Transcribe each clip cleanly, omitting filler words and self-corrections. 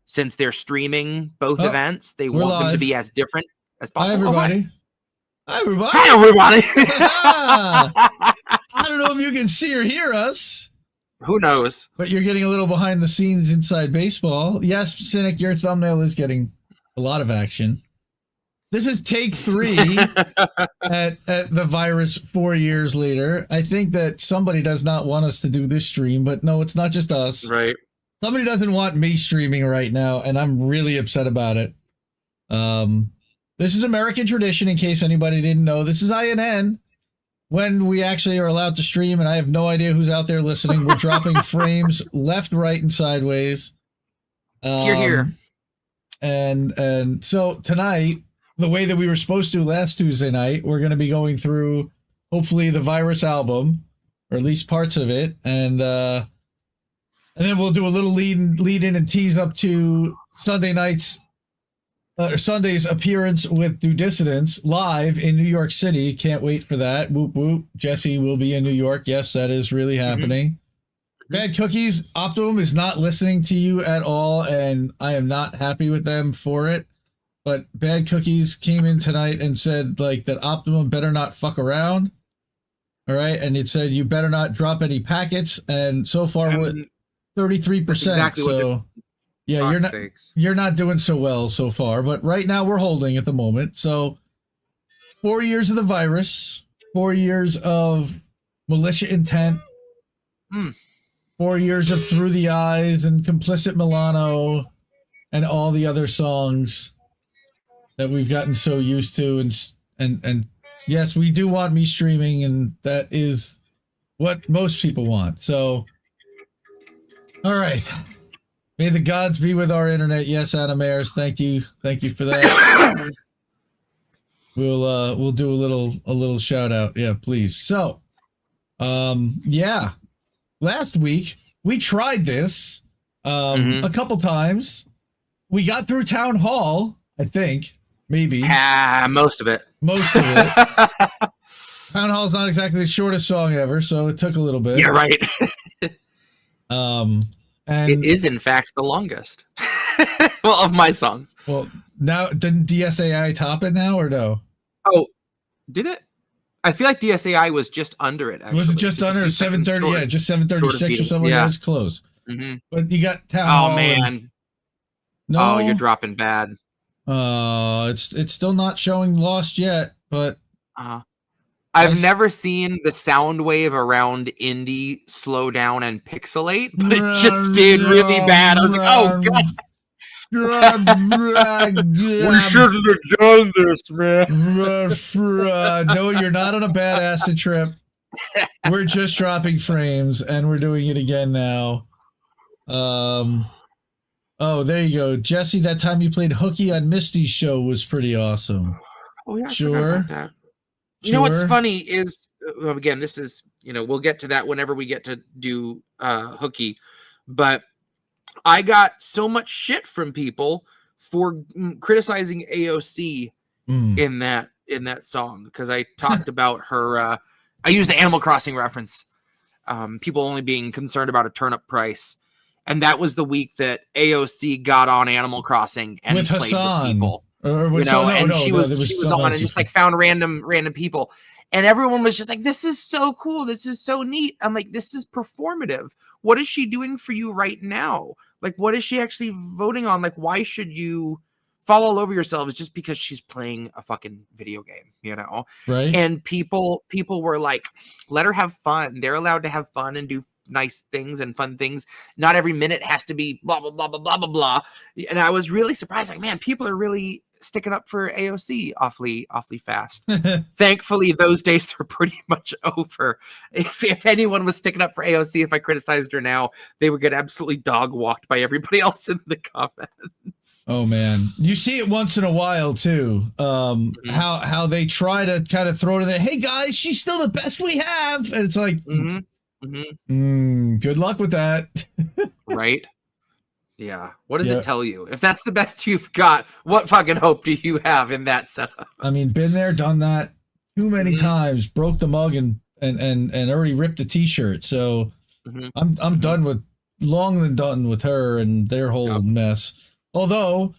since they're streaming both events, they want them to be as different as possible. Hi, everybody. Hi, everybody. Hi, everybody. I don't know if you can see or hear us. Who knows? But you're getting a little behind the scenes inside baseball. Yes, Cynic, your thumbnail is getting a lot of action. This is take 3 at the virus 4 years later. I think that somebody does not want us to do this stream, but no, it's not just us. Right. Somebody doesn't want me streaming right now, and I'm really upset about it. This is American tradition, in case anybody didn't know. This is INN. When we actually are allowed to stream, and I have no idea who's out there listening, we're dropping frames left, right, and sideways. Here. And so tonight, the way that we were supposed to last Tuesday night, we're going to be going through, hopefully, the Virus album, or at least parts of it, and then we'll do a little lead in and tease up to Sunday's appearance with Do Dissidents live in New York City. Can't wait for that. Whoop whoop. Jesse will be in New York. Yes, that is really happening. Bad Cookies, Optimum is not listening to you at all, and I am not happy with them for it. But Bad Cookies came in tonight and said like that Optimum better not fuck around. All right, and it said you better not drop any packets, and so far we're 33%. Exactly. So yeah, you're not doing so well so far, but right now we're holding at the moment. So 4 years of the virus, 4 years of Militia Intent, 4 years of Through the Eyes and Complicit Milano, and all the other songs that we've gotten so used to. And yes, we do want me streaming, and that is what most people want. So, all right. May the gods be with our internet. Yes, Animairs, thank you for that. We'll do a little shout out. Yeah, please. So, yeah. Last week we tried this a couple times. We got through Town Hall, I think. Maybe. Most of it. Town Hall is not exactly the shortest song ever, so it took a little bit. Yeah, right. And it is, in fact, the longest. Well, of my songs. Well, now, didn't DSAI top it now, or no? Oh, did it? I feel like DSAI was just under it, actually. Was it just under 730? Yeah, just 736 or something. Yeah. That was close. Mm-hmm. But you got Town Hall. Oh, man. No. Oh, you're dropping bad. It's still not showing lost yet, but I've never seen the sound wave around indie slow down and pixelate, but it just did really bad. I was like, oh god. We shouldn't have done this, man. No, you're not on a bad acid trip. We're just dropping frames, and we're doing it again now. Oh, there you go. Jesse, that time you played Hooky on Misty's show was pretty awesome. Oh, yeah, sure. That. You know what's funny is, again, this is, we'll get to that whenever we get to do Hooky, but I got so much shit from people for criticizing AOC in that song, because I talked about her. I used the Animal Crossing reference. People only being concerned about a turnip price. And that was the week that AOC got on Animal Crossing and with played Hassan. With people. She was on and just like found random people. And everyone was just like, this is so cool. This is so neat. I'm like, this is performative. What is she doing for you right now? Like, what is she actually voting on? Like, why should you fall all over yourselves just because she's playing a fucking video game, Right. And people were like, let her have fun. They're allowed to have fun and do nice things and fun things. Not every minute has to be blah blah blah blah blah blah blah. And I was really surprised, like, man, people are really sticking up for AOC awfully fast. Thankfully, those days are pretty much over. If anyone was sticking up for AOC, if I criticized her now, they would get absolutely dog walked by everybody else in the comments. Oh man, you see it once in a while too. How they try to kind of throw to the, hey guys, she's still the best we have, and it's like. Good luck with that. Right? Yeah. What does it tell you? If that's the best you've got, what fucking hope do you have in that setup? I mean, been there, done that too many times, broke the mug and already ripped the t-shirt. So I'm done with, long than done with her and their whole mess. Although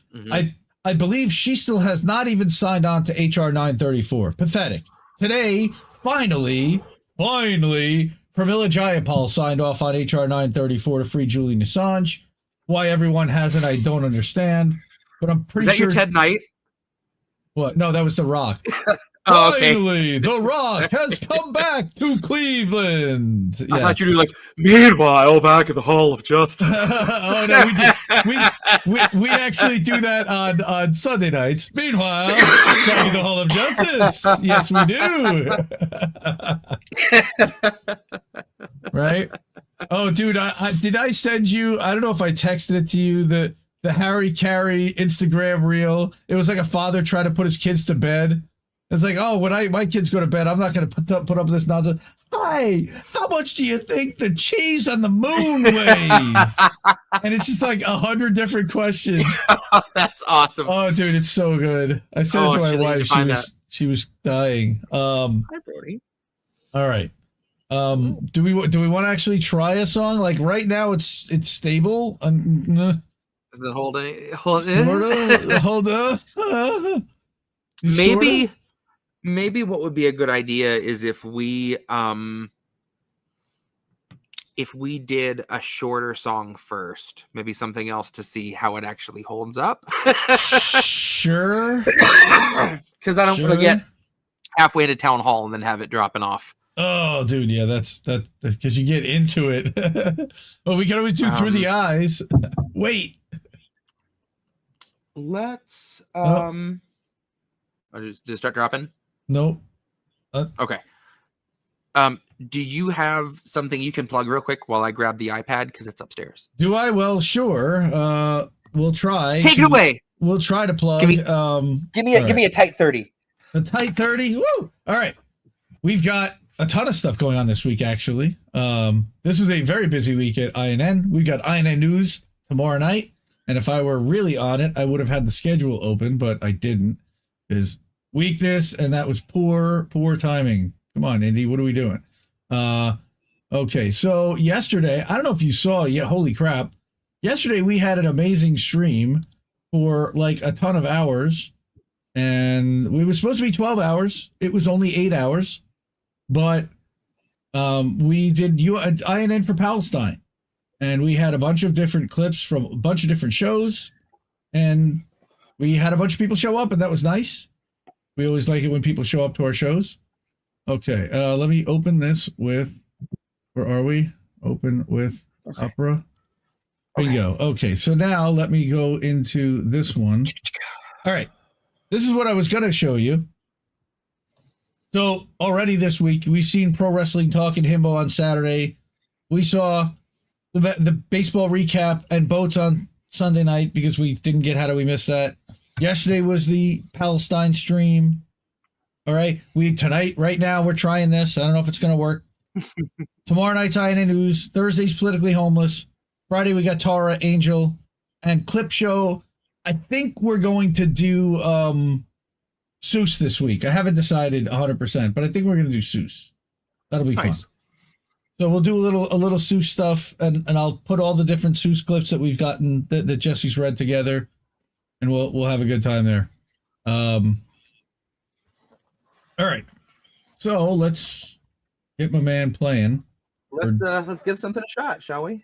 I believe she still has not even signed on to HR 934. Pathetic. Today, finally, Pramila Jayapal signed off on HR 934 to free Julian Assange. Why everyone hasn't, I don't understand. But I'm pretty sure. Is that your Ted Knight? What? No, that was The Rock. Oh, okay. Finally, The Rock has come back to Cleveland. Yeah. I thought you were like, meanwhile, back at the Hall of Justice. Oh, no, we did. We actually do that on Sunday nights. Meanwhile, back at the Hall of Justice. Yes, we do. Right? Oh, dude, did I send you, I don't know if I texted it to you, the Harry Carey Instagram reel. It was like a father trying to put his kids to bed. It's like, oh, when my kids go to bed, I'm not going to put up this nonsense. Hi, how much do you think the cheese on the moon weighs? And it's just like 100 different questions. That's awesome. Oh, dude, it's so good. I sent it to my wife. She was dying. Hi, Brody. All right. Do we want to actually try a song? Like right now, it's stable. Is it Hold on. Maybe what would be a good idea is if we did a shorter song first, maybe something else to see how it actually holds up. Sure. Because I don't want to get halfway into town hall and then have it dropping off. Oh, dude, yeah, that's because you get into it. Well, we can always do Through the Eyes. Wait. Let's did it start dropping? Nope. Okay. Do you have something you can plug real quick while I grab the iPad because it's upstairs? Do I? Well, sure. We'll try. Take it away. We'll try to plug. Give me a tight 30. A tight 30. Woo! All right. We've got a ton of stuff going on this week, actually. This was a very busy week at INN. We got INN News tomorrow night. And if I were really on it, I would have had the schedule open, but I didn't. Is weakness, and that was poor timing. Come on, Indy, what are we doing? Okay, so yesterday, I don't know if you saw, holy crap. Yesterday we had an amazing stream for like a ton of hours, and it was supposed to be 12 hours. It was only 8 hours, but we did INN for Palestine, and we had a bunch of different clips from a bunch of different shows, and we had a bunch of people show up, and that was nice. We always like it when people show up to our shows. Okay, let me open this with, where are we? Open with Opera. Bingo. Okay, so now let me go into this one. All right, this is what I was going to show you. So already this week, we've seen Pro Wrestling Talk and Himbo on Saturday. We saw the baseball recap and boats on Sunday night because we didn't get How Do We Miss That. Yesterday was the Palestine stream. All right. Right now, we're trying this. I don't know if it's going to work. Tomorrow night's INN News. Thursday's Politically Homeless. Friday, we got Tara, Angel, and Clip Show. I think we're going to do Seuss this week. I haven't decided 100%, but I think we're going to do Seuss. That'll be fun. So we'll do a little Seuss stuff, and I'll put all the different Seuss clips that we've gotten that Jesse's read together. And we'll have a good time there. All right. So let's get my man playing. Let's give something a shot, shall we?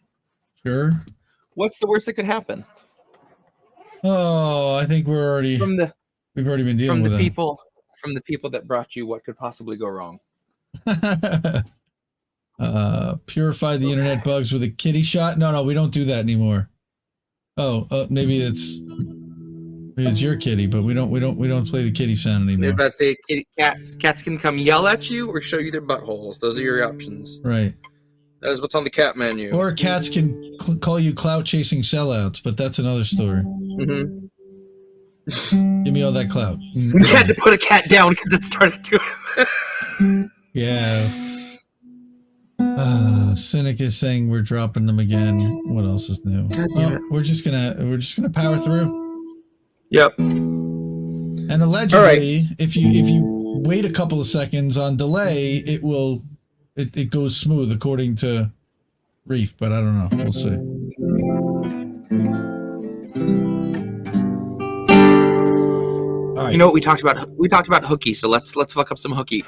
Sure. What's the worst that could happen? Oh, I think we've already been dealing with people from the people that brought you what could possibly go wrong. Purify the internet bugs with a kitty shot. No, we don't do that anymore. Maybe it's your kitty, but we don't play the kitty sound anymore. I was about to say cats can come yell at you or show you their buttholes. Those are your options. Right. That is what's on the cat menu. Or cats can call you clout chasing sellouts, but that's another story. Mm-hmm. Give me all that clout. We had to put a cat down because it started to. Yeah. Cynic is saying we're dropping them again. What else is new? We're just gonna power through. Yep. And allegedly, if you wait a couple of seconds on delay, it goes smooth according to Reef, but I don't know. We'll see. right. You know what we talked about? We talked about Hooky, so let's fuck up some Hooky.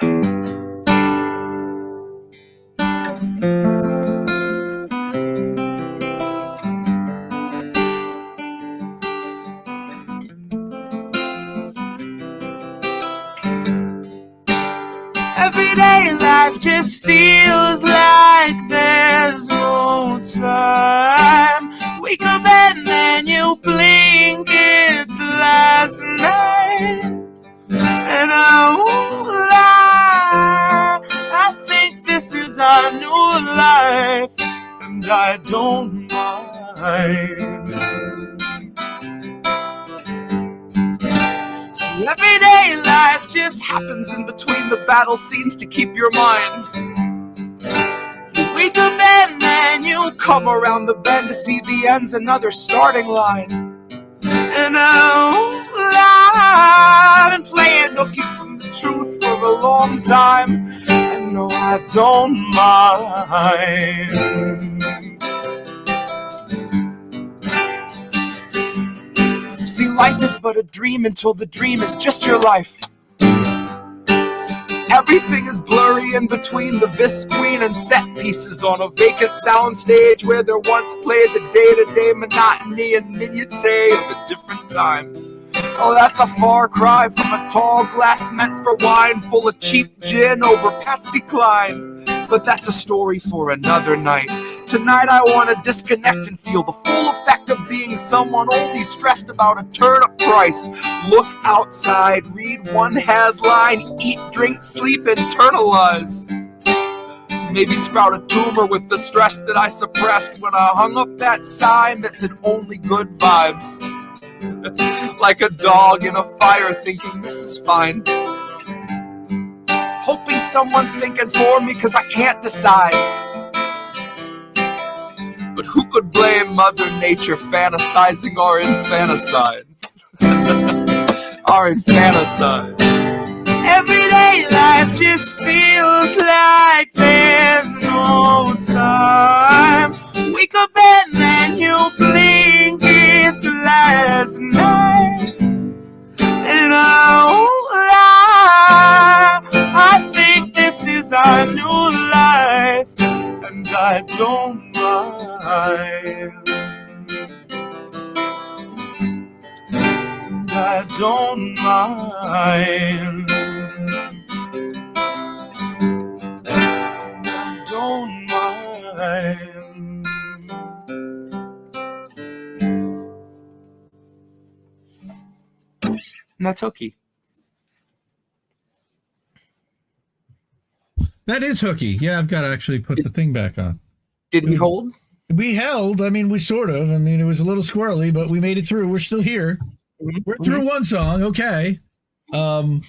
Everyday life just feels like there's no time. Wake up and then you blink, it's last night. And I won't lie, I think this is our new life, and I don't mind. See, everyday life just happens in between the battle scenes to keep your mind. You wake up and then you come around the bend to see the end's another starting line. And I won't lie, I've been playing Hooky from the truth for a long time, and no, I don't mind. See, life is but a dream until the dream is just your life. Everything is blurry in between the Visqueen and set pieces on a vacant soundstage where there once played the day-to-day monotony and minutiae of a different time. Oh, that's a far cry from a tall glass meant for wine full of cheap gin over Patsy Cline. But that's a story for another night. Tonight I want to disconnect and feel the full effect of being someone only stressed about a turnip price. Look outside, read one headline, eat, drink, sleep, internalize. Maybe sprout a tumor with the stress that I suppressed when I hung up that sign that said only good vibes. Like a dog in a fire thinking this is fine. Hoping someone's thinking for me cause I can't decide. But who could blame Mother Nature fantasizing our infanticide? Our infanticide. Everyday life just feels like there's no time. Wake up and then you blink, it's last night. And I won't lie, I think this is our new life, and I don't mind. And I don't mind. I don't mind. And that's Hooky. That is Hooky. Yeah, I've got to actually put the thing back on. Did we hold? We held. I mean, we sort of. I mean, it was a little squirrely, but we made it through. We're still here. We're through one song. Okay. So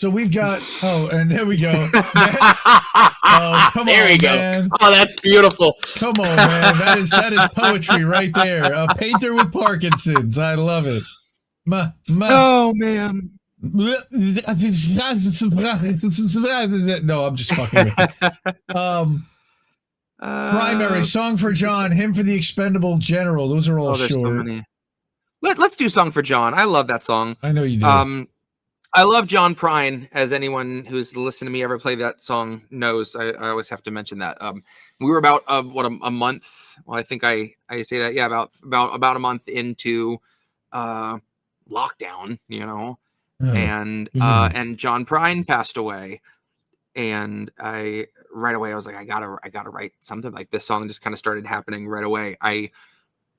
we've got. Oh, and there we go. Oh, come there on, we go. Man. Oh, that's beautiful. Come on, man. That is poetry right there. A painter with Parkinson's. I love it. Oh man. No, I'm just fucking with it. Primary Song for John, Him for the Expendable General. Those are all short. So many. Let's do Song for John. I love that song. I know you do. I love John Prine, as anyone who's listened to me ever play that song knows. I always have to mention that. We were about a month. Well, I think I say that. Yeah, about a month into lockdown, you know. And John Prine passed away, and right away I was like, I gotta write something. Like this song just kind of started happening right away.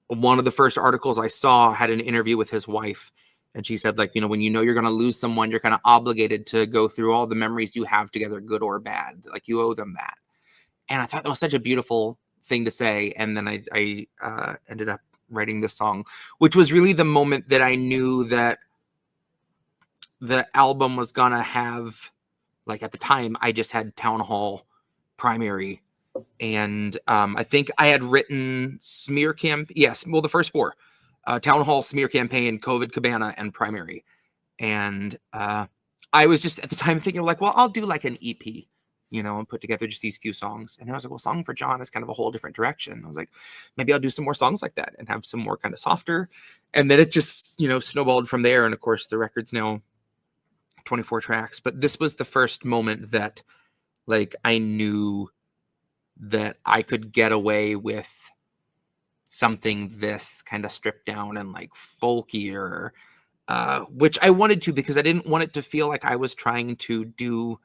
One of the first articles I saw had an interview with his wife, and she said, like, you know, when you know you're gonna lose someone, you're kind of obligated to go through all the memories you have together, good or bad. Like you owe them that. And I thought that was such a beautiful thing to say. And then I ended up writing this song, which was really the moment that I knew that the album was gonna have, like, at the time I just had Town Hall, Primary, and I think I had written Smear Camp. Yes, well, the first four, Town Hall, Smear Campaign, COVID Cabana, and Primary. And I was just at the time thinking like, well, I'll do like an EP, and put together just these few songs. And I was like, well, Song for John is kind of a whole different direction. I was like, maybe I'll do some more songs like that and have some more kind of softer. And then it just, snowballed from there. And of course the record's now 24 tracks, but this was the first moment that like I knew that I could get away with something this kind of stripped down and like folkier, which I wanted to, because I didn't want it to feel like I was trying to do,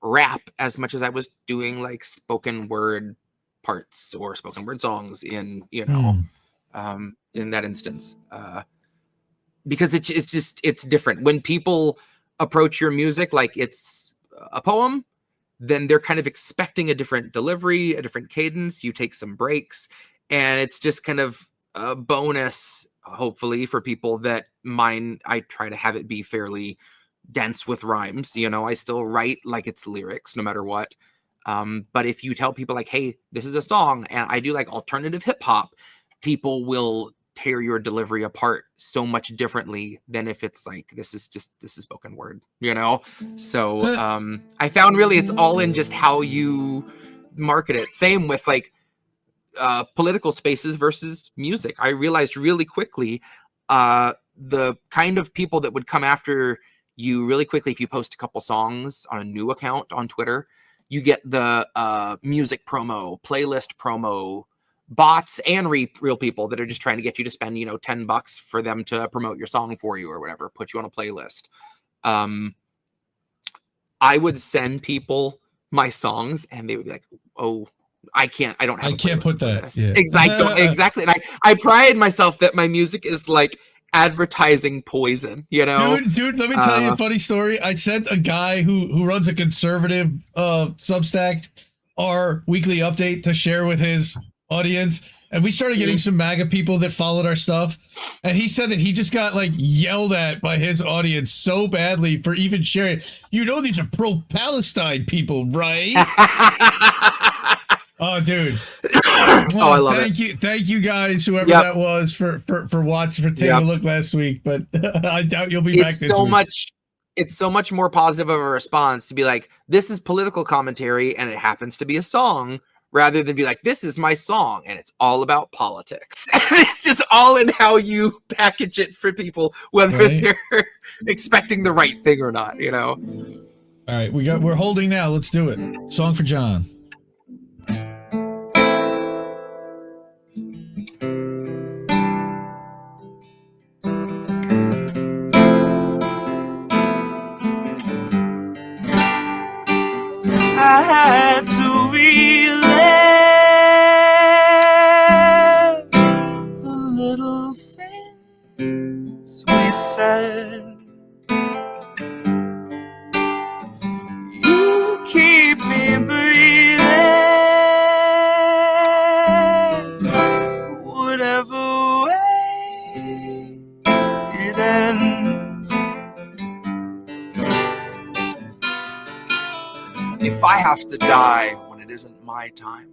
rap as much as I was doing like spoken word parts or spoken word songs in, in that instance. Because it's different. When people approach your music like it's a poem, then they're kind of expecting a different delivery, a different cadence. You take some breaks, and it's just kind of a bonus, hopefully, for people that I try to have it be fairly dense with rhymes. I still write like it's lyrics no matter what. But if you tell people like, hey, this is a song and I do like alternative hip hop, people will tear your delivery apart so much differently than if it's like, this is spoken word, So I found really it's all in just how you market it. Same with like political spaces versus music. I realized really quickly the kind of people that would come after you really quickly if you post a couple songs on a new account on Twitter. You get the music promo, playlist promo, bots, and real people that are just trying to get you to spend, $10 for them to promote your song for you or whatever, put you on a playlist. I would send people my songs and they would be like, oh, I can't put that. Yeah. Exactly. And I pride myself that my music is like advertising poison, Dude, let me tell you a funny story. I sent a guy who runs a conservative Substack our weekly update to share with his audience, and we started getting some MAGA people that followed our stuff, and he said that he just got like yelled at by his audience so badly for even sharing. These are pro-Palestine people, right? Oh, dude. I love it. Thank you guys, whoever that was, for watching, for taking a look last week. But I doubt you'll be back this week. It's so much more positive of a response to be like, this is political commentary and it happens to be a song, rather than be like, this is my song and it's all about politics. It's just all in how you package it for people, whether they're expecting the right thing or not, All right, we're holding now. Let's do it. Song for John. I had to relive the little things we said. You keep me breathing, whatever way it ends. If I have to die when it isn't my time,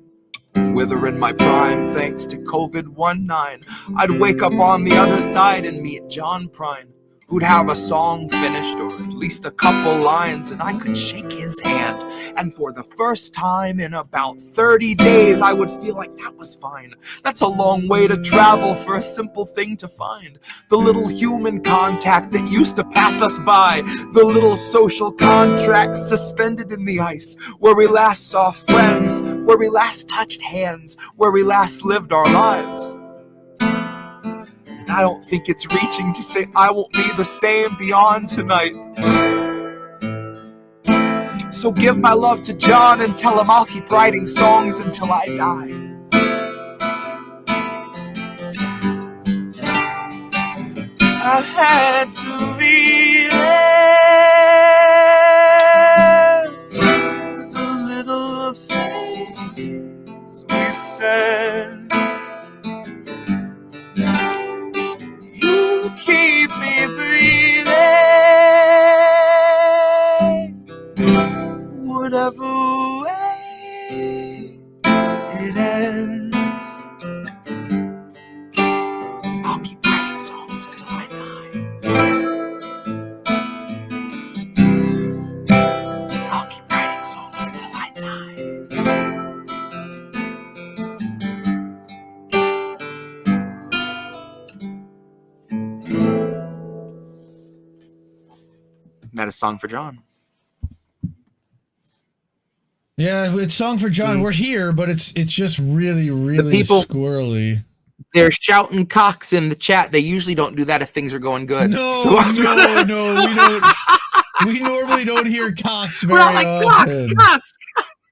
wither in my prime thanks to COVID-19, I'd wake up on the other side and meet John Prine, who'd have a song finished or at least a couple lines, and I could shake his hand. And for the first time in about 30 days, I would feel like that was fine. That's a long way to travel for a simple thing to find. The little human contact that used to pass us by. The little social contracts suspended in the ice. Where we last saw friends. Where we last touched hands. Where we last lived our lives. I don't think it's reaching to say I won't be the same beyond tonight. So give my love to John and tell him I'll keep writing songs until I die. I had to relive the little things we said. You keep me breathing, whatever way it ends. I'll keep writing songs until I die. Not a song for John. Yeah, it's Song for John. We're here, but it's just really, really people, squirrely. They're shouting cocks in the chat. They usually don't do that if things are going good. No, so we don't. We normally don't hear cocks very often. Cocks.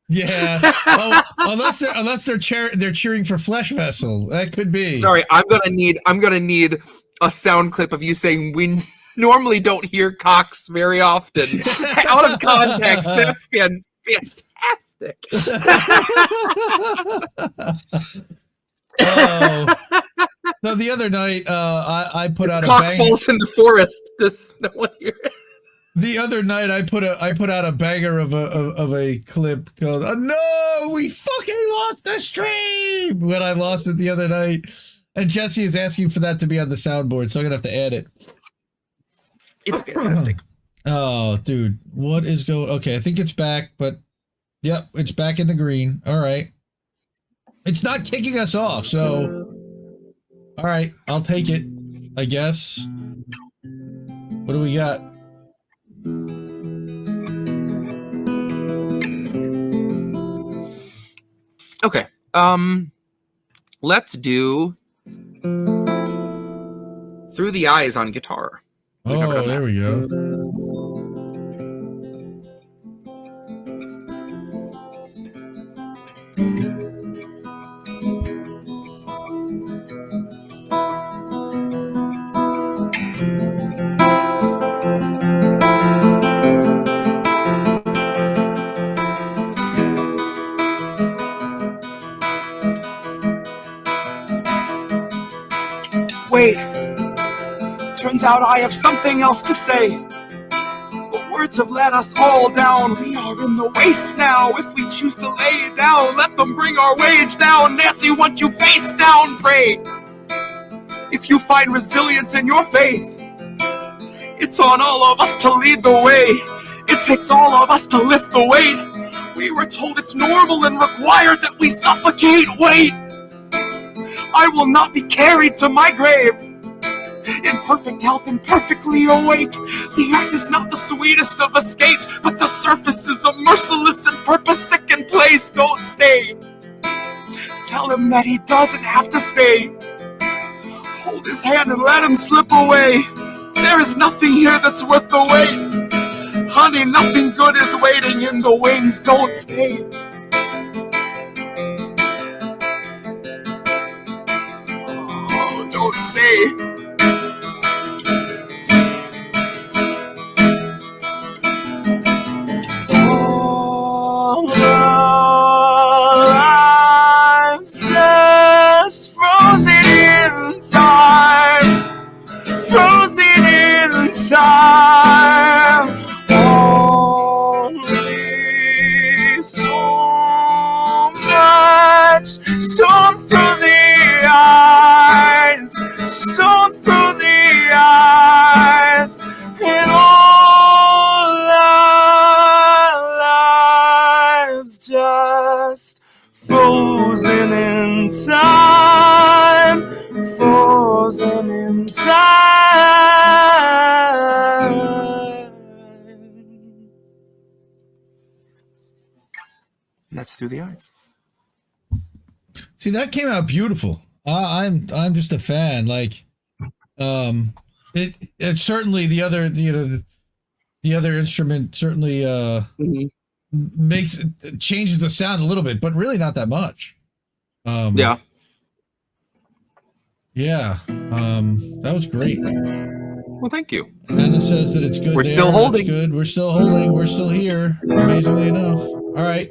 Yeah. Oh, unless they're cheering for Flesh Vessel. That could be. Sorry, I'm gonna need a sound clip of you saying we normally don't hear cocks very often. Out of context. That's fantastic. Oh. So the other night, I put out cock falls in the forest. Does no one hear it? The other night, I put out a banger of a clip called "No, we fucking lost the stream" when I lost it the other night, and Jesse is asking for that to be on the soundboard, so I'm gonna have to add it. It's fantastic. Oh, dude, what is going? Okay, I think it's back, but yep, it's back in the green. All right, it's not kicking us off, so all right, I'll take it, I guess. What do we got? Okay. Let's do Through the Eyes on guitar. Oh, there we go. Wait, turns out I have something else to say. The words have let us all down. We are in the waste now. If we choose to lay down, let them bring our wage down. Nancy, want you face down, pray. If you find resilience in your faith, it's on all of us to lead the way. It takes all of us to lift the weight. We were told it's normal and required that we suffocate. Wait, I will not be carried to my grave in perfect health and perfectly awake. The earth is not the sweetest of escapes, but the surface is a merciless and purpose-sicken place. Don't stay. Tell him that he doesn't have to stay. Hold his hand and let him slip away. There is nothing here that's worth the wait. Honey, nothing good is waiting in the wings. Don't stay. Oh, don't stay. Time, only so much shown through the eyes, shown through the eyes, and all our lives just frozen in time, frozen in time. That's Through the Eyes. See, that came out beautiful. I'm just a fan. Like, it certainly the other instrument certainly changes the sound a little bit, but really not that much. Yeah. That was great. Well, thank you. Anna says that it's good. We're still holding. That's good. We're still holding. We're still here. Amazingly enough. All right.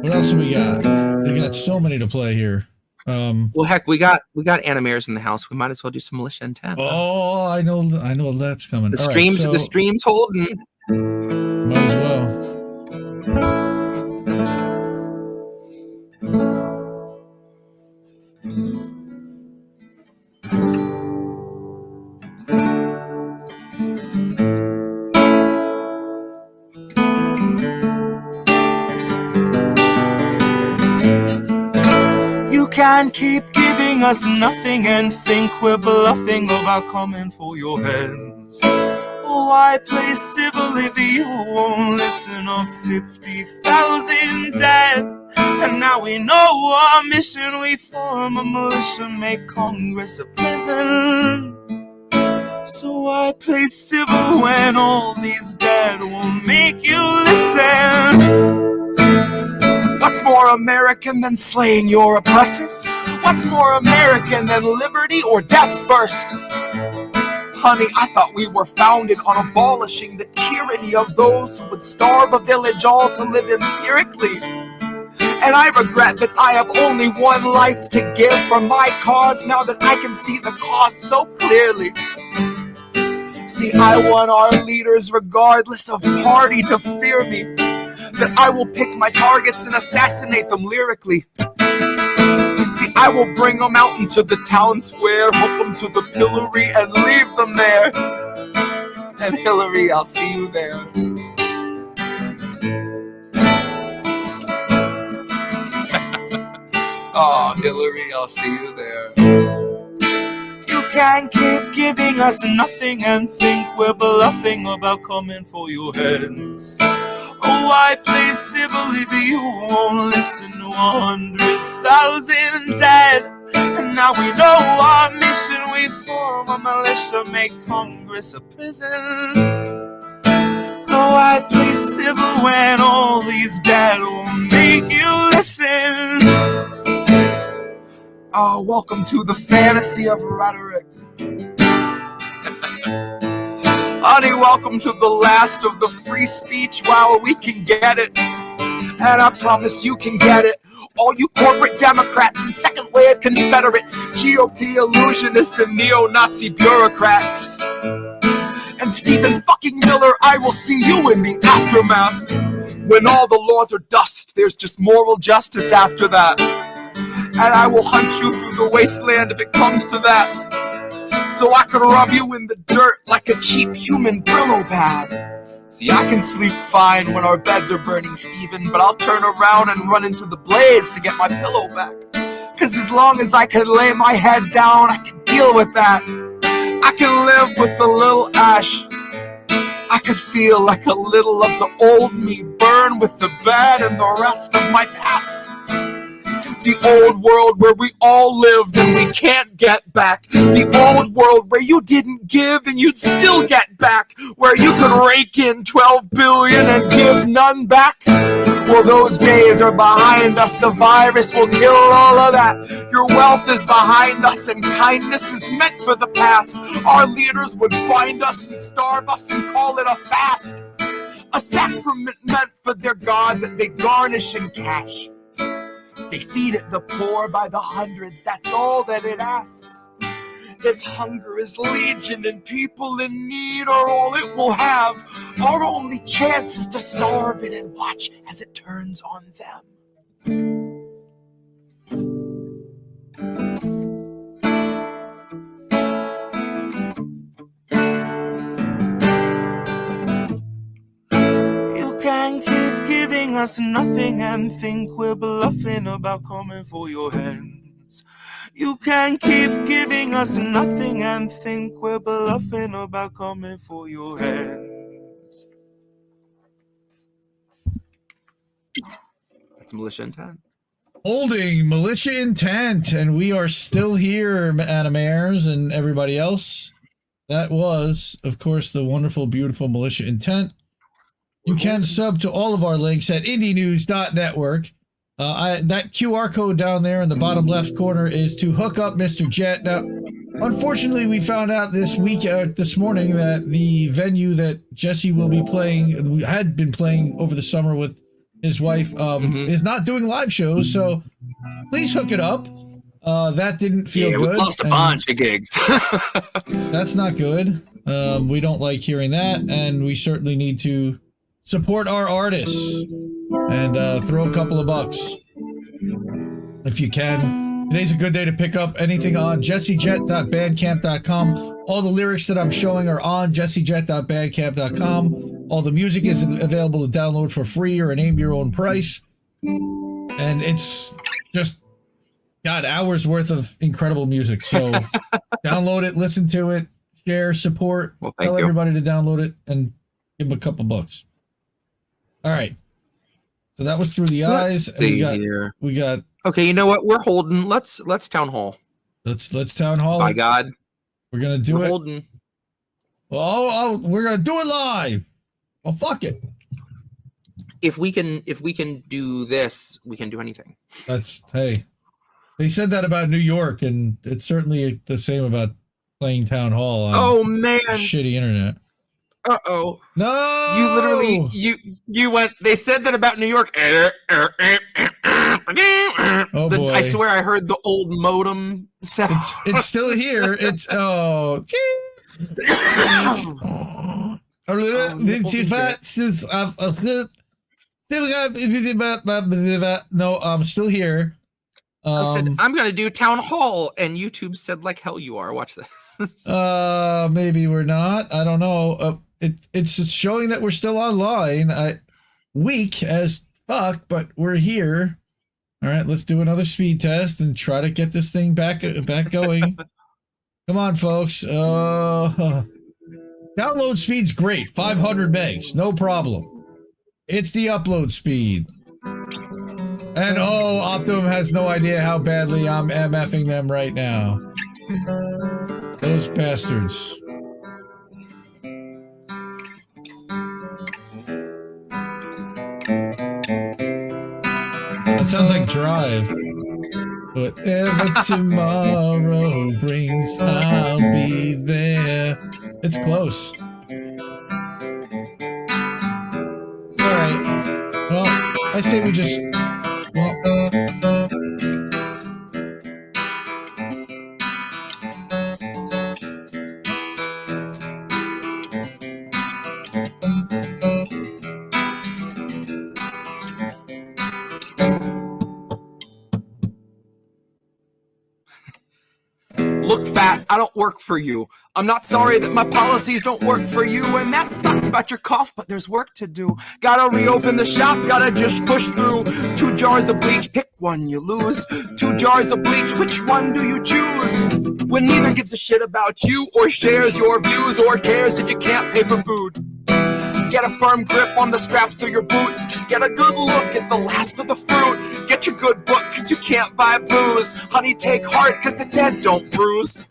What else have we got? We got so many to play here. Well, heck, we got animators in the house. We might as well do some Militia Intent. Oh, I know that's coming. The stream's holding. Might as well. Can't keep giving us nothing and think we're bluffing about coming for your heads. Oh, I play civil if you won't listen. Of 50,000 dead, and now we know our mission. We form a militia, make Congress a prison. So I play civil when all these dead won't make you listen. What's more American than slaying your oppressors? What's more American than liberty or death first? Honey, I thought we were founded on abolishing the tyranny of those who would starve a village all to live empirically. And I regret that I have only one life to give for my cause now that I can see the cause so clearly. See, I want our leaders, regardless of party, to fear me. That I will pick my targets and assassinate them lyrically. See, I will bring them out into the town square, hook them to the pillory and leave them there. And Hillary, I'll see you there. Oh, Hillary, I'll see you there. You can't keep giving us nothing and think we're bluffing about coming for your heads. Oh, I play civil if you won't listen. 100,000 dead, and now we know our mission. We form a militia, make Congress a prison. Oh, I play civil when all these dead won't make you listen. Oh, welcome to the fantasy of rhetoric. Honey, welcome to the last of the free speech while we can get it. And I promise you can get it. All you corporate Democrats and second wave Confederates, GOP illusionists and neo-Nazi bureaucrats. And Stephen fucking Miller, I will see you in the aftermath. When all the laws are dust, there's just moral justice after that. And I will hunt you through the wasteland if it comes to that. So I can rub you in the dirt like a cheap human Brillo pad. See, I can sleep fine when our beds are burning, Stephen, but I'll turn around and run into the blaze to get my pillow back. Cause as long as I can lay my head down, I can deal with that. I can live with a little ash. I could feel like a little of the old me burn with the bad and the rest of my past. The old world where we all lived and we can't get back. The old world where you didn't give and you'd still get back. Where you could rake in 12 billion and give none back. Well, those days are behind us. The virus will kill all of that. Your wealth is behind us and kindness is meant for the past. Our leaders would bind us and starve us and call it a fast. A sacrament meant for their God that they garnish in cash. They feed it the poor by the hundreds, that's all that it asks. Its hunger is legion and people in need are all it will have. Our only chance is to starve it and watch as it turns on them. You can't keep giving us nothing and think we're bluffing about coming for your hands. You can't keep giving us nothing and think we're bluffing about coming for your hands. That's Militia Intent. Holding Militia Intent, and we are still here, Animairs and everybody else. That was, of course, the wonderful, beautiful Militia Intent. You can sub to all of our links at indienews.network. That QR code down there in the bottom left corner is to hook up Mr. Jett. Now, unfortunately, we found out this morning that the venue that Jesse will be playing, had been playing over the summer with his wife, is not doing live shows. So please hook it up. That didn't feel good. We lost a bunch of gigs. That's not good. We don't like hearing that, and we certainly need to support our artists and throw a couple of bucks if you can. Today's a good day to pick up anything on jessejett.bandcamp.com. All the lyrics that I'm showing are on jessejett.bandcamp.com. All the music is available to download for free or name your own price. And it's just, God, hours worth of incredible music. So download it, listen to it, share, support. Well, tell you. everybody to download it and give them a couple bucks. All right. So that was Through the Eyes. Let's see here. We got. Okay, you know what? We're holding. Let's town hall. Let's town hall. By God, we're gonna do we're it. Holding. Oh, we're gonna do it live. Well, fuck it. If we can do this, we can do anything. Hey. They said that about New York, and it's certainly the same about playing town hall on shitty internet. Uh-oh. No! You literally, you went, they said that about New York. Oh, boy. I swear I heard the old modem sound. It's still here. It's, no, I'm still here. I said, I'm going to do town hall, and YouTube said, like hell you are. Watch this. Maybe we're not. I don't know. It's just showing that we're still online. Weak as fuck, but we're here. All right, let's do another speed test and try to get this thing back going. Come on, folks. Download speed's great. 500 megs, no problem. It's the upload speed. And Optimum has no idea how badly I'm MFing them right now. Those bastards. That sounds like Drive. Whatever tomorrow brings, I'll be there. It's close. Alright. Well, I say we just... Look, fat, I don't work for you. I'm not sorry that my policies don't work for you, and that sucks about your cough, but there's work to do. Gotta reopen the shop, gotta just push through. 2 jars of bleach, pick one, you lose. 2 jars of bleach, which one do you choose? When neither gives a shit about you, or shares your views, or cares if you can't pay for food. Get a firm grip on the straps of your boots. Get a good look at the last of the fruit. Get your good book, cause you can't buy booze. Honey, take heart, cause the dead don't bruise.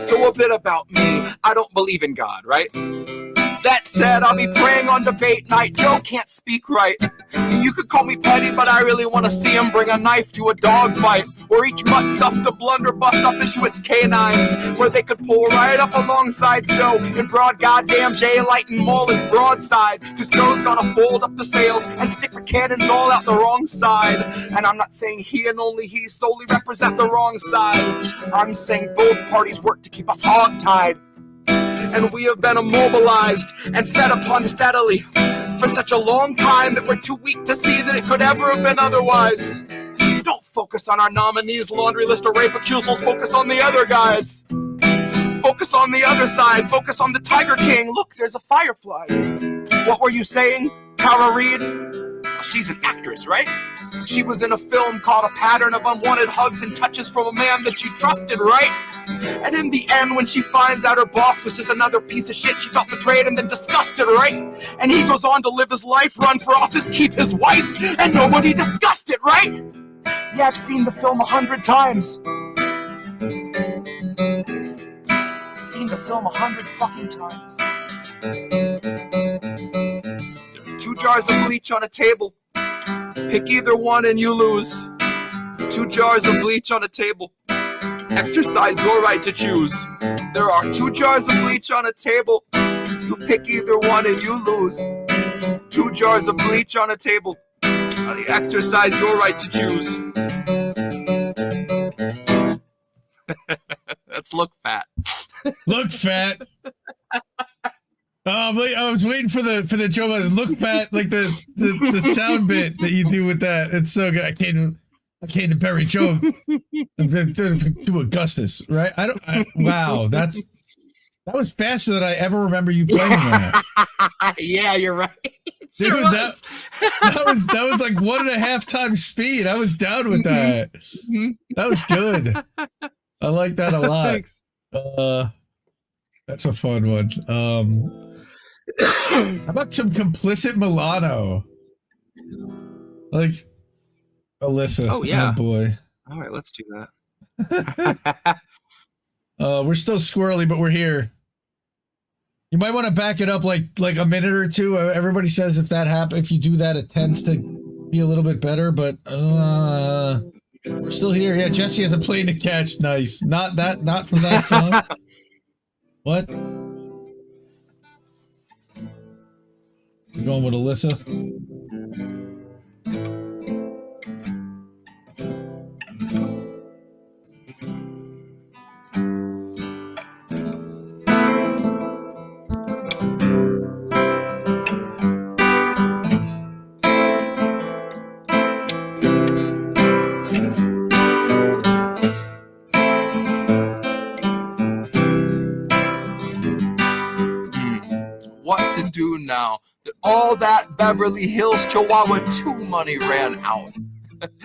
So a bit about me. I don't believe in God, right? That said, I'll be praying on debate night. Joe can't speak right. You could call me petty, but I really want to see him bring a knife to a dog fight, where each mutt stuffed a blunderbuss up into its canines, where they could pull right up alongside Joe in broad goddamn daylight and maul his broadside. Cause Joe's gonna fold up the sails and stick the cannons all out the wrong side. And I'm not saying he and only he solely represent the wrong side. I'm saying both parties work to keep us hogtied. And we have been immobilized and fed upon steadily for such a long time that we're too weak to see that it could ever have been otherwise. Don't focus on our nominees' laundry list of rape accusals, focus on the other guys. Focus on the other side, focus on the Tiger King. Look, there's a firefly. What were you saying, Tara Reid? She's an actress, right? She was in a film called A Pattern of Unwanted Hugs and Touches from a Man That She Trusted, right? And in the end, when she finds out her boss was just another piece of shit, she felt betrayed and then disgusted, right? And he goes on to live his life, run for office, keep his wife, and nobody discussed it, right? Yeah, I've seen the film 100 times. I've seen the film 100 fucking times. There are 2 jars of bleach on a table. Pick either one and you lose. 2 jars of bleach on a table. Exercise your right to choose. There are 2 jars of bleach on a table. You pick either one and you lose. 2 jars of bleach on a table. Honey, exercise your right to choose. That's Look Fat. Look Fat. I was waiting for the joke. Look Fat, like the sound bit that you do with that. It's so good. I can't bury Joe. I'm to Augustus, right? Wow, that's That was faster than I ever remember you playing that. Yeah, you're right. Dude, that was like 1.5 times speed. I was down with that. That was good. I like that a lot. Thanks. That's a fun one. How about some Complicit Milano? Like Alyssa. Oh, yeah. Oh boy. All right, let's do that. We're still squirrely, but we're here. You might want to back it up like a minute or two. Everybody says if that happens, if you do that, it tends to be a little bit better. But we're still here. Yeah, Jesse has a plane to catch. Nice. Not from that song. What? You're going with Alyssa? What to do now that all that Beverly Hills Chihuahua 2 money ran out?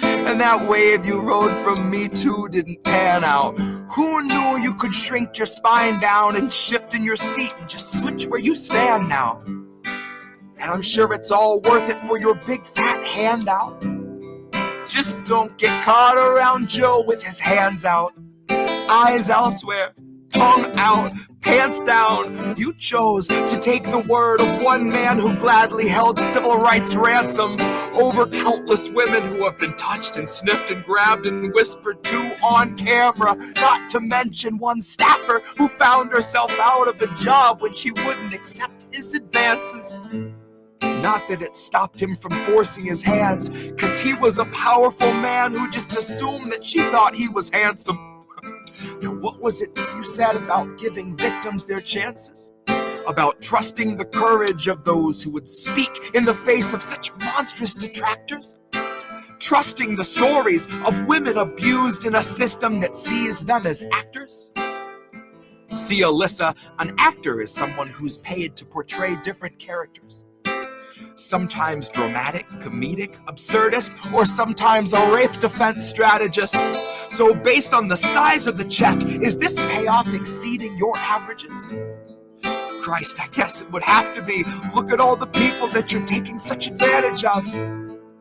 And that wave you rode from Me Too didn't pan out. Who knew you could shrink your spine down and shift in your seat and just switch where you stand now? And I'm sure it's all worth it for your big fat handout. Just don't get caught around Joe with his hands out, eyes elsewhere, tongue out, pants down. You chose to take the word of one man who gladly held civil rights ransom over countless women who have been touched and sniffed and grabbed and whispered to on camera, not to mention one staffer who found herself out of a job when she wouldn't accept his advances. Not that it stopped him from forcing his hands, 'cause he was a powerful man who just assumed that she thought he was handsome. Now what was it you said about giving victims their chances? About trusting the courage of those who would speak in the face of such monstrous detractors? Trusting the stories of women abused in a system that sees them as actors? See, Alyssa, an actor is someone who's paid to portray different characters. Sometimes dramatic, comedic, absurdist, or sometimes a rape defense strategist. So based on the size of the check, is this payoff exceeding your averages? Christ, I guess it would have to be. Look at all the people that you're taking such advantage of.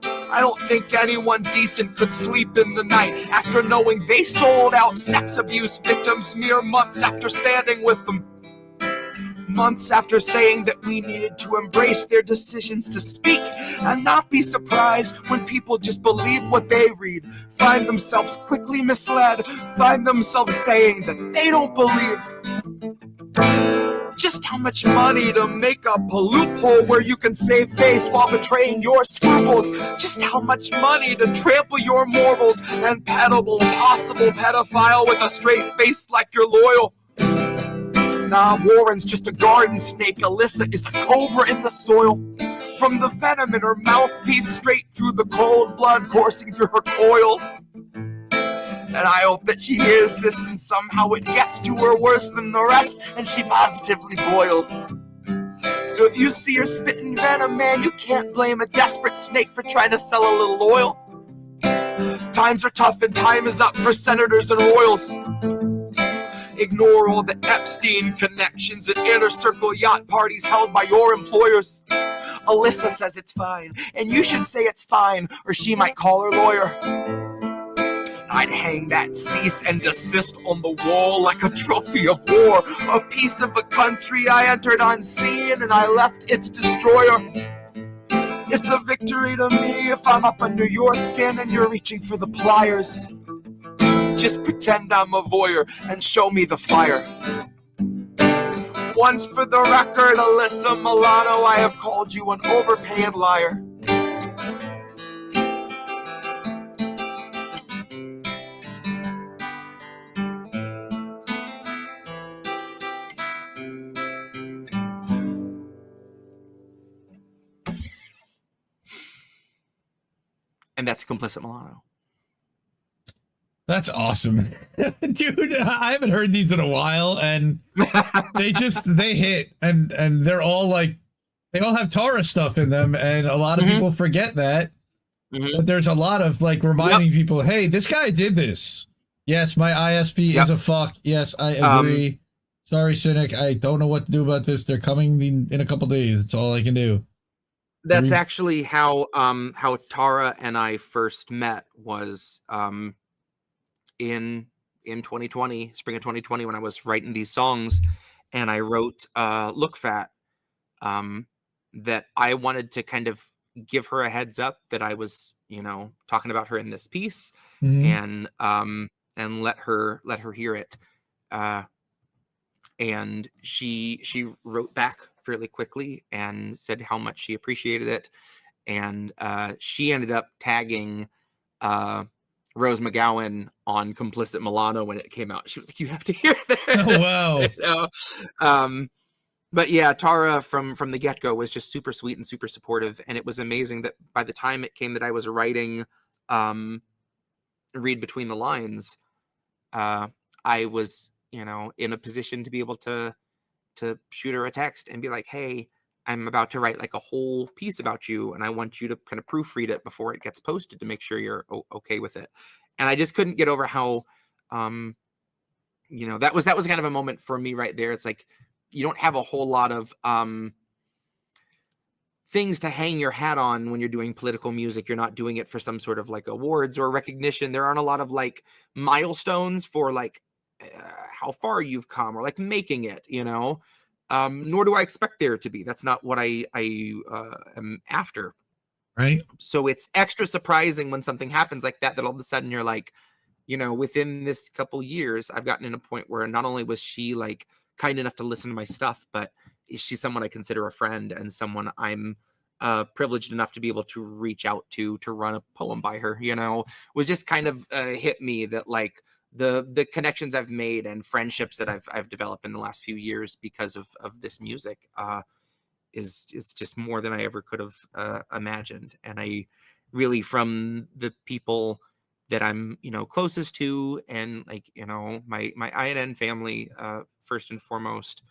I don't think anyone decent could sleep in the night after knowing they sold out sex abuse victims mere months after standing with them. Months after saying that we needed to embrace their decisions to speak and not be surprised when people just believe what they read, find themselves quickly misled, find themselves saying that they don't believe. Just how much money to make up a loophole where you can save face while betraying your scruples? Just how much money to trample your morals and peddle possible pedophile with a straight face like you're loyal? Nah, Warren's just a garden snake. Alyssa is a cobra in the soil. From the venom in her mouthpiece straight through the cold blood coursing through her coils. And I hope that she hears this and somehow it gets to her worse than the rest and she positively boils. So if you see her spitting venom, man, you can't blame a desperate snake for trying to sell a little oil. Times are tough and time is up for senators and royals. Ignore all the Epstein connections and inner circle yacht parties held by your employers. Alyssa says it's fine, and you should say it's fine, or she might call her lawyer. I'd hang that cease and desist on the wall like a trophy of war, a piece of a country I entered unseen and I left its destroyer. It's a victory to me if I'm up under your skin and you're reaching for the pliers. Just pretend I'm a voyeur and show me the fire. Once for the record, Alyssa Milano, I have called you an overpaid liar. And that's Complicit Milano. That's awesome. Dude, I haven't heard these in a while, and they hit, and they're all like, they all have Tara stuff in them, and a lot of people forget that. But there's a lot of like reminding people, hey, this guy did this. Yes, my ISP is a fuck. Yes, I agree. Sorry, Cynic, I don't know what to do about this. They're coming in a couple days. That's all I can do. That's actually how Tara and I first met, was in 2020, spring of 2020, when I was writing these songs, and I wrote Look Fat, that I wanted to kind of give her a heads up that I was, talking about her in this piece, and let her hear it. And she wrote back fairly quickly and said how much she appreciated it. And she ended up tagging Rose McGowan on Complicit Milano when it came out. She was like, "You have to hear this." Oh, wow. But yeah, Tara from the get-go was just super sweet and super supportive. And it was amazing that by the time it came that I was writing Read Between the Lines, I was, in a position to be able to shoot her a text and be like, "Hey, I'm about to write like a whole piece about you, and I want you to kind of proofread it before it gets posted to make sure you're okay with it." And I just couldn't get over how, that was kind of a moment for me right there. It's like, you don't have a whole lot of things to hang your hat on when you're doing political music. You're not doing it for some sort of like awards or recognition. There aren't a lot of like milestones for like how far you've come or like making it, nor do I expect there to be. That's not what I am after. Right. So it's extra surprising when something happens like that all of a sudden you're like, within this couple years, I've gotten in a point where not only was she like kind enough to listen to my stuff, but she's someone I consider a friend and someone I'm privileged enough to be able to reach out to run a poem by her, was just kind of hit me that like the connections I've made and friendships that I've developed in the last few years because of this music is just more than I ever could have imagined. And I really, from the people that I'm, closest to, and like, my INN family, first and foremost,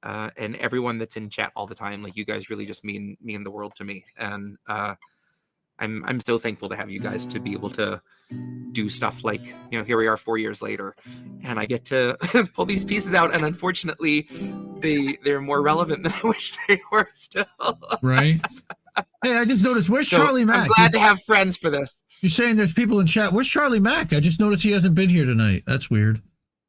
and everyone that's in chat all the time, like you guys really just mean the world to me. And I'm so thankful to have you guys to be able to do stuff like, here we are 4 years later, and I get to pull these pieces out, and unfortunately they're more relevant than I wish they were still. Right. Hey, I just noticed, where's Charlie Mack? I'm glad to have friends for this. You're saying there's people in chat. Where's Charlie Mack? I just noticed he hasn't been here tonight. That's weird.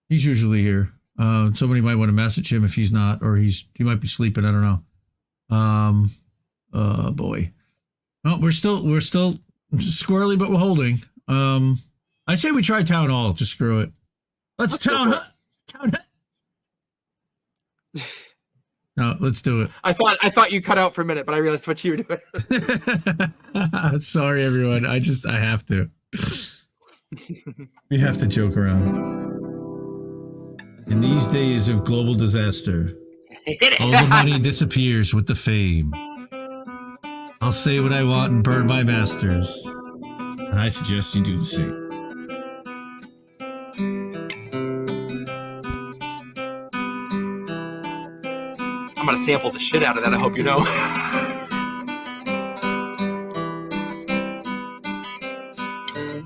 He's usually here. Somebody might want to message him if he's not, or he might be sleeping. I don't know. Boy. Well, we're still squirrely, but we're holding. I say we try town hall. Just screw it. Let's town hall. No, let's do it. I thought you cut out for a minute, but I realized what you were doing. Sorry, everyone. I have to. We have to joke around. In these days of global disaster, all the money disappears with the fame. I'll say what I want and burn my masters, and I suggest you do the same. I'm gonna sample the shit out of that, I hope you know.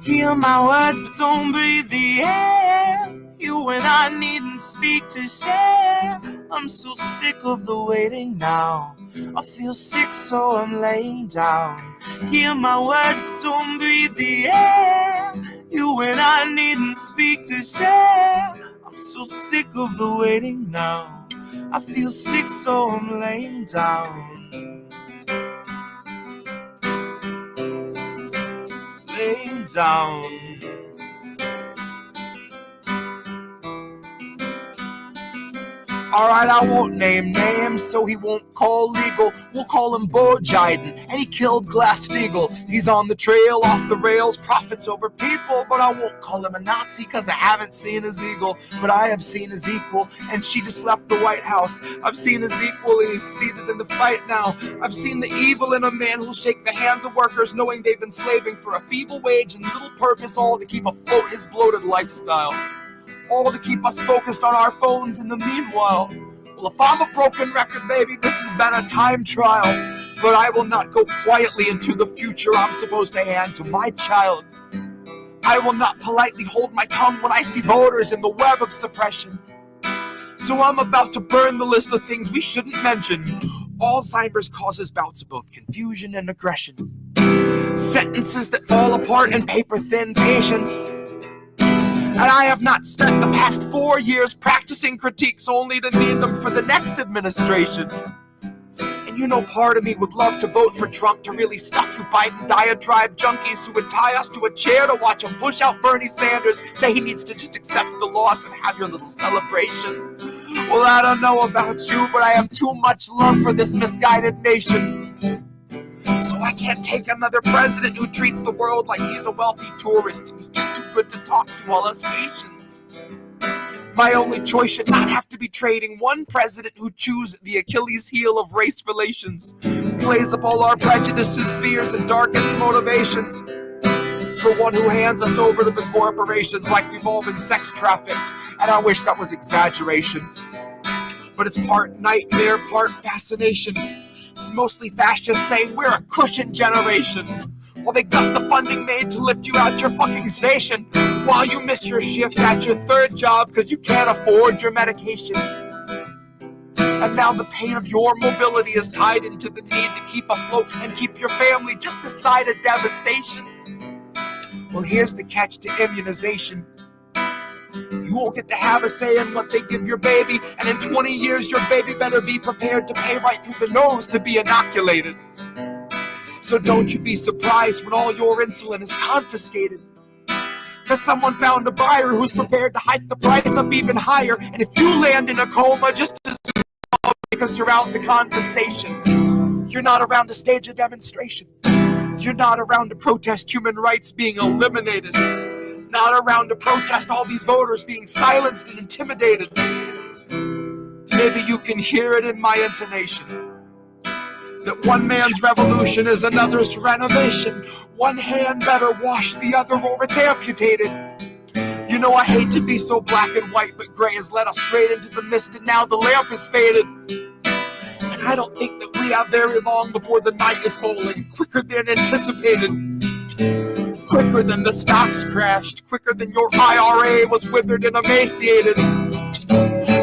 Hear my words, but don't breathe the air. You and I needn't speak to share. I'm so sick of the waiting now. I feel sick, so I'm laying down. Hear my words, but don't breathe the air. You and I needn't speak to share. I'm so sick of the waiting now. I feel sick, so I'm laying down. Laying down. Alright, I won't name names, so he won't call legal. We'll call him Bo Jiden, and he killed Glass-Steagall. He's on the trail, off the rails, profits over people. But I won't call him a Nazi, cause I haven't seen his eagle. But I have seen his equal, and she just left the White House. I've seen his equal, and he's seated in the fight now. I've seen the evil in a man who'll shake the hands of workers, knowing they've been slaving for a feeble wage and little purpose, all to keep afloat his bloated lifestyle. All to keep us focused on our phones in the meanwhile. Well, if I'm a broken record, baby, this has been a time trial. But I will not go quietly into the future I'm supposed to hand to my child. I will not politely hold my tongue when I see voters in the web of suppression. So I'm about to burn the list of things we shouldn't mention. Alzheimer's causes bouts of both confusion and aggression. Sentences that fall apart in paper-thin patience. And I have not spent the past 4 years practicing critiques only to need them for the next administration. And you know, part of me would love to vote for Trump to really stuff you Biden diatribe junkies who would tie us to a chair to watch him push out Bernie Sanders, say he needs to just accept the loss and have your little celebration. Well, I don't know about you, but I have too much love for this misguided nation. So I can't take another president who treats the world like he's a wealthy tourist and he's just too good to talk to all us Haitians. My only choice should not have to be trading one president who chews the Achilles heel of race relations, plays up all our prejudices, fears, and darkest motivations, for one who hands us over to the corporations like we've all been sex trafficked, and I wish that was exaggeration. But it's part nightmare, part fascination. It's mostly fascists saying we're a cushion generation, while they got the funding made to lift you out your fucking station, while you miss your shift at your third job because you can't afford your medication. And now the pain of your mobility is tied into the need to keep afloat and keep your family just a side of devastation. Well, here's the catch to immunization. You won't get to have a say in what they give your baby, and in 20 years your baby better be prepared to pay right through the nose to be inoculated. So don't you be surprised when all your insulin is confiscated, because someone found a buyer who's prepared to hike the price up even higher. And if you land in a coma just as well because you're out in the conversation, you're not around to stage a demonstration, you're not around to protest human rights being eliminated, not around to protest all these voters being silenced and intimidated. Maybe you can hear it in my intonation, that one man's revolution is another's renovation. One hand better wash the other or it's amputated. You know, I hate to be so black and white, but gray has led us straight into the mist and now the lamp is faded. And I don't think that we have very long before the night is falling, quicker than anticipated. Quicker than the stocks crashed, quicker than your IRA was withered and emaciated.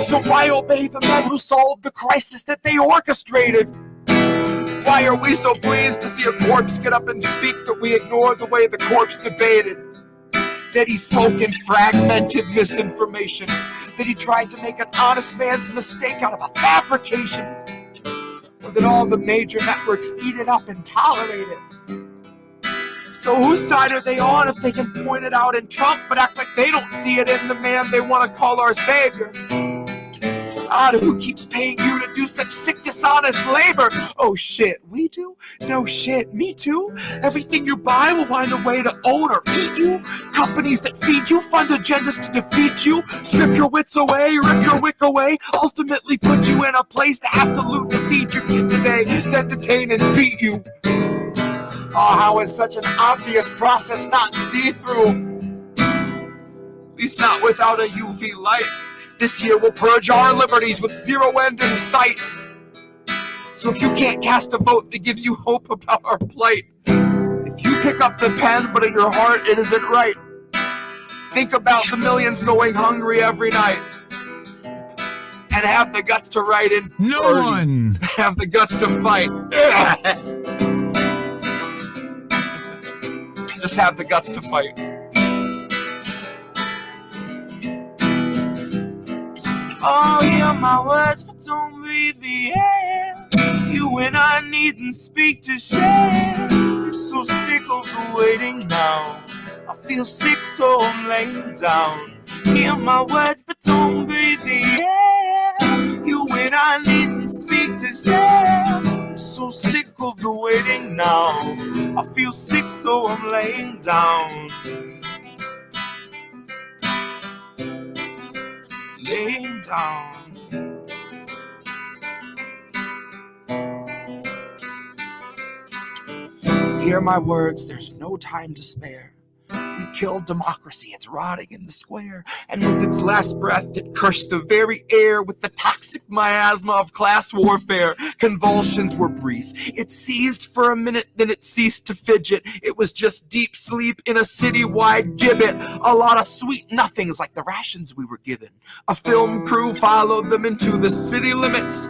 So why obey the men who solved the crisis that they orchestrated? Why are we so pleased to see a corpse get up and speak that we ignore the way the corpse debated? That he spoke in fragmented misinformation, that he tried to make an honest man's mistake out of a fabrication, or that all the major networks eat it up and tolerate it. So whose side are they on if they can point it out in Trump but act like they don't see it in the man they want to call our savior? Who keeps paying you to do such sick, dishonest labor? Oh shit, we do? No shit, me too? Everything you buy will find a way to own or eat you? Companies that feed you fund agendas to defeat you, strip your wits away, rip your wick away, ultimately put you in a place to have to loot and feed your kid today, then detain and beat you. Oh, how is such an obvious process not see-through? At least not without a UV light. This year we'll purge our liberties with zero end in sight. So if you can't cast a vote that gives you hope about our plight, if you pick up the pen but in your heart it isn't right, think about the millions going hungry every night. And have the guts to write in. No one! Have the guts to fight. Just have the guts to fight. Oh, hear my words, but don't breathe the air. You and I needn't speak to share. I'm so sick of the waiting now. I feel sick, so I'm laying down. Hear my words, but don't breathe the air. feel sick, so I'm laying down. Laying down. Hear my words, there's no time to spare. We killed democracy, it's rotting in the square. And with its last breath, it cursed the very air with the toxic miasma of class warfare. Convulsions were brief. It seized for a minute, then it ceased to fidget. It was just deep sleep in a citywide gibbet. A lot of sweet nothings like the rations we were given. A film crew followed them into the city limits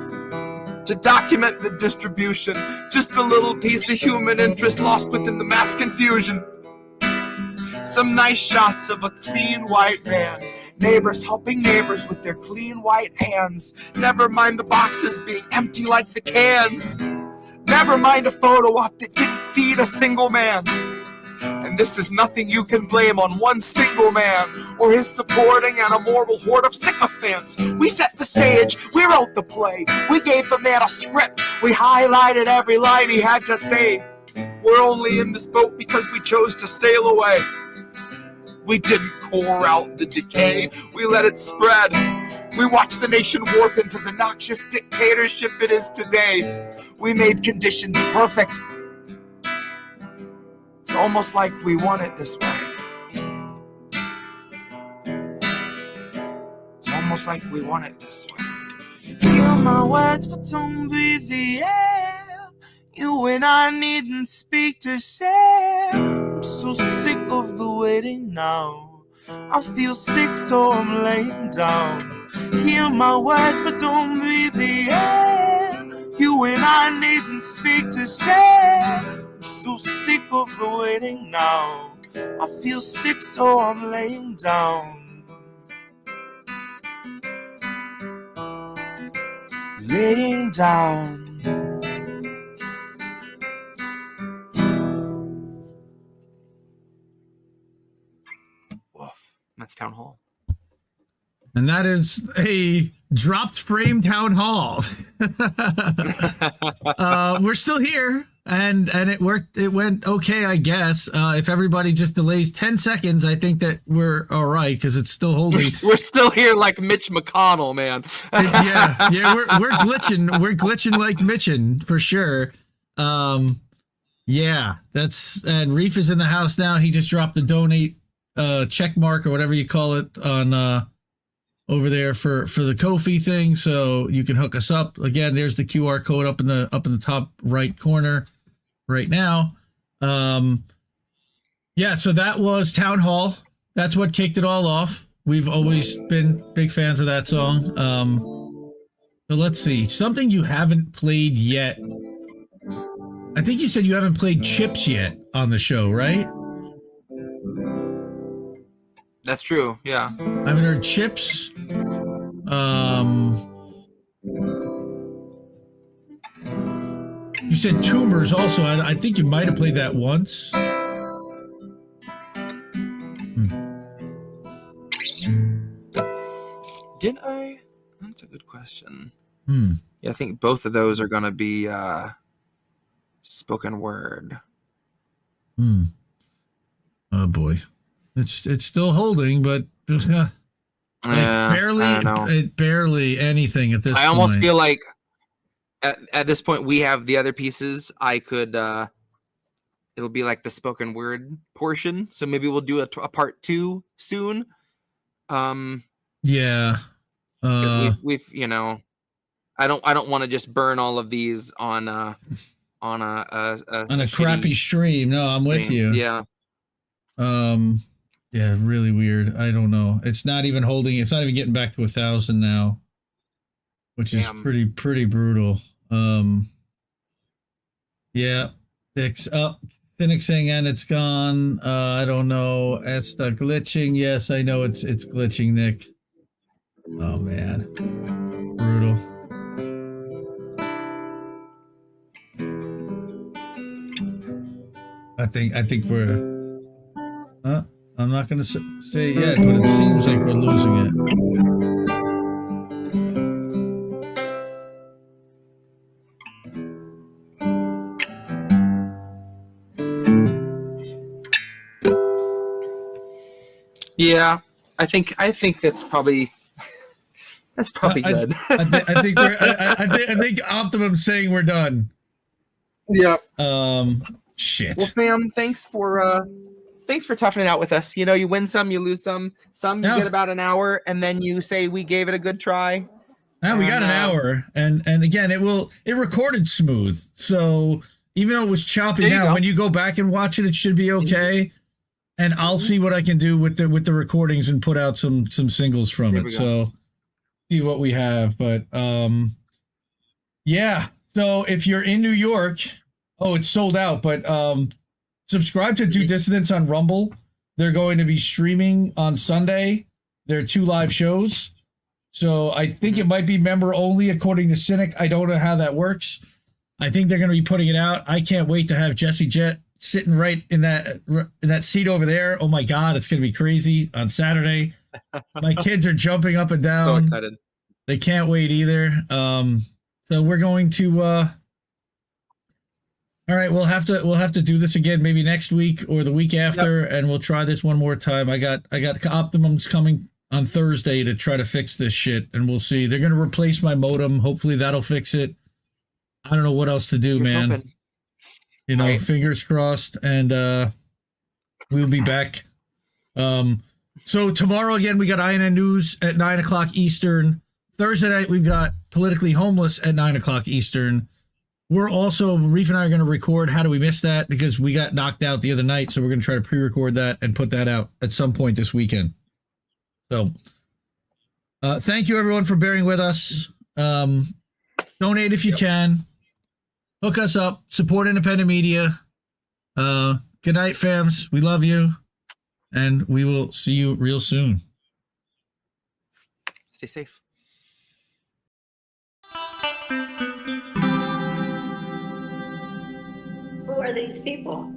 to document the distribution. Just a little piece of human interest lost within the mass confusion. Some nice shots of a clean white van. Neighbors helping neighbors with their clean white hands. Never mind the boxes being empty like the cans. Never mind a photo op that didn't feed a single man. And this is nothing you can blame on one single man or his supporting and a moral horde of sycophants. We set the stage, we wrote the play, we gave the man a script, we highlighted every line he had to say. We're only in this boat because we chose to sail away. We didn't core out the decay, we let it spread. We watched the nation warp into the noxious dictatorship it is today. We made conditions perfect. It's almost like we want it this way. It's almost like we want it this way. Hear my words, but don't breathe the air. You and I needn't speak to share. I'm so sick of the waiting now. I feel sick, so I'm laying down. Hear my words, but don't breathe the air. You and I needn't speak to share. I'm so sick of the waiting now. I feel sick, so I'm laying down. Laying down. Woof. That's Town Hall. And that is a dropped frame Town Hall. We're still here, and it worked. It went okay, I guess. If everybody just delays 10 seconds, I think that we're all right because it's still holding. We're still here like Mitch McConnell, man. yeah, we're glitching. We're glitching like Mitchin for sure. Yeah, and Reef is in the house now. He just dropped the donate check mark or whatever you call it on over there for the Ko-fi thing, so you can hook us up. Again, there's the QR code up in the top right corner right now. Yeah, so that was Town Hall. That's what kicked it all off. We've always been big fans of that song. So let's see. Something you haven't played yet. I think you said you haven't played Chips yet on the show, right? That's true, yeah. I haven't heard Chips. You said Tumors also. I think you might have played that once. Did I? That's a good question. Yeah, I think both of those are going to be spoken word. Oh boy. It's still holding, but barely anything at this point. I almost feel like at this point we have the other pieces. I could it'll be like the spoken word portion. So maybe we'll do a part 2 soon. Yeah. Because we've I don't want to just burn all of these on a crappy stream. No, I'm with you. Yeah. Yeah, really weird. I don't know. It's not even holding. It's not even getting back to 1,000 now, which is pretty brutal. Yeah, it's up. Phoenix saying, and it's gone. I don't know. It's the glitching. Yes, I know it's glitching, Nick. Oh man, brutal. I think we're. I'm not going to say it yet, but it seems like we're losing it. Yeah, I think that's probably good. I think Optimum's saying we're done. Yeah. Shit. Well, fam, thanks for toughing it out with us. You know, you win some, you lose some. Some you get about an hour, and then you say we gave it a good try. Now we got an hour, and again, it recorded smooth. So even though it was choppy now, when you go back and watch it, it should be okay. Mm-hmm. And I'll see what I can do with the recordings and put out some singles from it. So see what we have. But yeah. So if you're in New York, it's sold out. But subscribe to Do Dissidents on Rumble. They're going to be streaming on Sunday. There are 2 live shows. So I think it might be member only, according to Cynic. I don't know how that works. I think they're going to be putting it out. I can't wait to have Jesse Jett sitting right in that seat over there. Oh my God, it's going to be crazy on Saturday. My kids are jumping up and down. So excited. They can't wait either. So we're going to. All right, we'll have to do this again maybe next week or the week after, and we'll try this one more time. I got Optimums coming on Thursday to try to fix this shit, and we'll see. They're going to replace my modem. Hopefully that'll fix it. I don't know what else to do, man. Open. You know, right. Fingers crossed, and we'll be back. So tomorrow again, we got INN News at 9:00 Eastern. Thursday night, we've got Politically Homeless at 9:00 Eastern. We're also, Reef and I are going to record How Do We Miss That, because we got knocked out the other night, so we're going to try to pre-record that and put that out at some point this weekend. So, thank you everyone for bearing with us. Donate if you can. Hook us up. Support independent media. Good night, fams. We love you. And we will see you real soon. Stay safe. Who are these people?